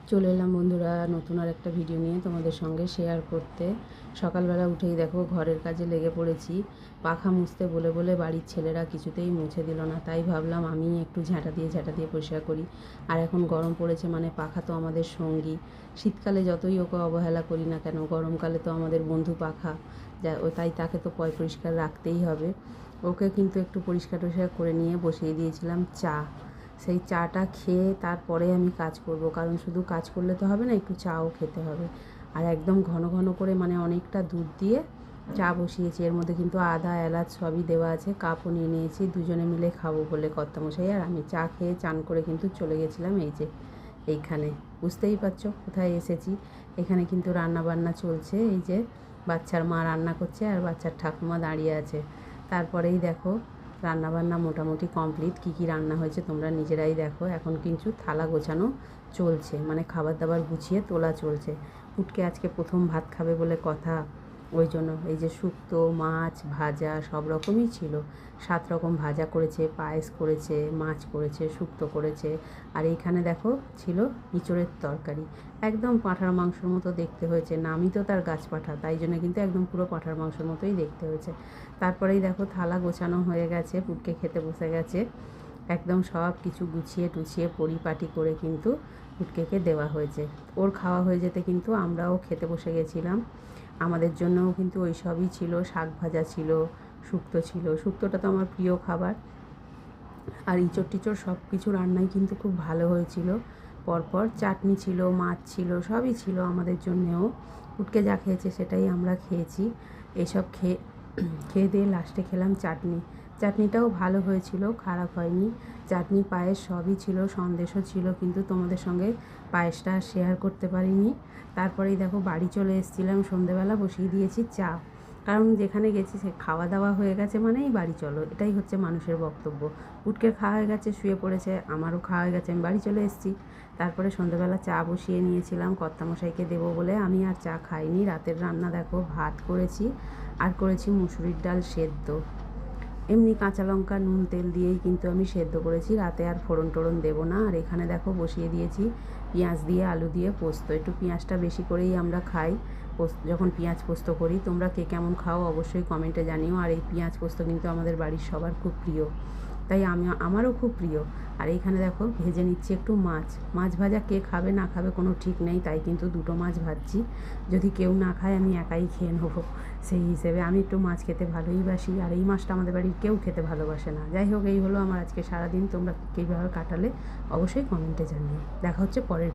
চলে এলাম বন্ধুরা নতুন আর একটা ভিডিও নিয়ে তোমাদের সঙ্গে শেয়ার করতে। সকালবেলা উঠেই দেখো ঘরের কাজে লেগে পড়েছি। পাখা মুছতে বলে বলে বাড়ির ছেলেরা কিছুতেই মুছে দিল না, তাই ভাবলাম আমি একটু ঝাঁটা দিয়ে পরিষ্কার করি। আর এখন গরম পড়েছে, মানে পাখা তো আমাদের সঙ্গী। শীতকালে যতই ওকে অবহেলা করি না কেন, গরমকালে তো আমাদের বন্ধু পাখা, তাই তাকে তো পরিষ্কার রাখতেই হবে। ওকে কিন্তু একটু পরিষ্কার করে নিয়ে বসিয়ে দিয়েছিলাম চা। সেই চাটা খেয়ে তারপরে আমি কাজ করব, কারণ শুধু কাজ করলে তো হবে না, একটু চাও খেতে হবে। আর একদম ঘন ঘন করে, মানে অনেকটা দুধ দিয়ে চা বসিয়েছি। এর মধ্যে কিন্তু আদা এলাচ সবই দেওয়া আছে। কাপও নিয়ে নিয়েছি, দুজনে মিলে খাবো বলে কর্তামশাই আর আমি। চা খেয়ে চান করে কিন্তু চলে গেছিলাম এই যে এইখানে। বুঝতেই পারছো কোথায় এসেছি। এখানে কিন্তু রান্না বান্না চলছে। এই যে বাচ্চার মা রান্না করছে আর বাচ্চার ঠাকুমা দাঁড়িয়ে আছে। তারপরেই দেখো রান্নাবান্না মোটামুটি কমপ্লিট। কী কী রান্না হয়েছে তোমরা নিজেরাই দেখো। এখন কিন্তু থালা গোছানো চলছে, মানে খাবার দাবার গুছিয়ে তোলা চলছে। পুটকে আজকে প্রথম ভাত খাবে বলে কথা, ওই জন্য এই যে শুক্তো মাছ ভাজা সব রকমই ছিল। 7 রকম ভাজা করেছে, পায়েস করেছে, মাছ করেছে, শুক্তো করেছে। আর এইখানে দেখো ছিল ইঁচড়ের তরকারি। একদম পাঁঠার মাংসর মতো দেখতে হয়েছে, নামই তো তার গাছ পাঁঠা, তাই জন্য কিন্তু একদম পুরো পাঁঠার মাংসের মতোই দেখতে হয়েছে। তারপরেই দেখো থালা গোছানো হয়ে গেছে, পুটকে খেতে বসে গেছে। একদম সব কিছু গুছিয়ে টুছিয়ে পরিপাটি করে কিন্তু পুটকেকে দেওয়া হয়েছে। ওর খাওয়া হয়ে যেতে কিন্তু আমরাও খেতে বসে গেছিলাম। আমাদের জন্যও কিন্তু ওই সবই ছিল, শাক ভাজা ছিল, শুক্তো ছিল। শুক্তোটা তো আমার প্রিয় খাবার। আর ইঁচড় টিচড় সব কিছু রান্নাই কিন্তু খুব ভালো হয়েছিল। পরপর চাটনি ছিল, মাছ ছিল, সবই ছিল আমাদের জন্যেও। পুটকে যা খেয়েছে সেটাই আমরা খেয়েছি। এসব খেয়ে দিয়ে লাস্টে খেলাম চাটনি। চাটনিটাও ভালো হয়েছিল, খারাপ হয়নি। চাটনি পায়েস সবই ছিল, সন্দেশও ছিল, কিন্তু তোমাদের সঙ্গে পায়েসটা শেয়ার করতে পারিনি। তারপরেই দেখো বাড়ি চলে এসেছিলাম, সন্ধেবেলা বসিয়ে দিয়েছি চা। কারণ যেখানে গেছি সে খাওয়া দাওয়া হয়ে গেছে মানেই বাড়ি চলো, এটাই হচ্ছে মানুষের বক্তব্য। পুটকে খাওয়া হয়ে গেছে, শুয়ে পড়েছে, আমারও খাওয়া হয়ে গেছে, আমি বাড়ি চলে এসেছি। তারপরে সন্ধেবেলা চা বসিয়ে নিয়েছিলাম কর্তামশাইকে দেবো বলে। আমি আর চা খাইনি। রাতের রান্না দেখো, ভাত করেছি আর করেছি মুসুরির ডাল সেদ্ধ। এমনি কাঁচা লঙ্কা নুন তেল দিয়েই কিন্তু আমি সেদ্ধ করেছি, রাতে আর ফোড়ন টোড়ন দেবো না। আর এখানে দেখো বসিয়ে দিয়েছি পেঁয়াজ দিয়ে আলু দিয়ে পোস্ত। একটু পেঁয়াজটা বেশি করেই আমরা খাই যখন পেঁয়াজ পোস্ত করি। তোমরা কে কেমন খাও অবশ্যই কমেন্টে জানিও। আর এই পেঁয়াজ পোস্ত কিন্তু আমাদের বাড়ির সবার খুব প্রিয়, তাই আমারও খুব প্রিয়। আর এইখানে দেখো ভেজে নিচ্ছি একটু মাছ। মাছ ভাজা কে খাবে না খাবে কোনো ঠিক নেই, তাই কিন্তু দুটো মাছ ভাজছি। যদি কেউ না খায় আমি একাই খেয়ে নেবো, সেই হিসেবে আমি একটু মাছ খেতে ভালোই বাসি। আর এই মাছটা আমাদের বাড়ির কেউ খেতে ভালোবাসে না। যাই হোক, এই হলো আমার আজকে সারাদিন। তোমরা কীভাবে কাটালে অবশ্যই কমেন্টে জানিও। দেখা হচ্ছে পরের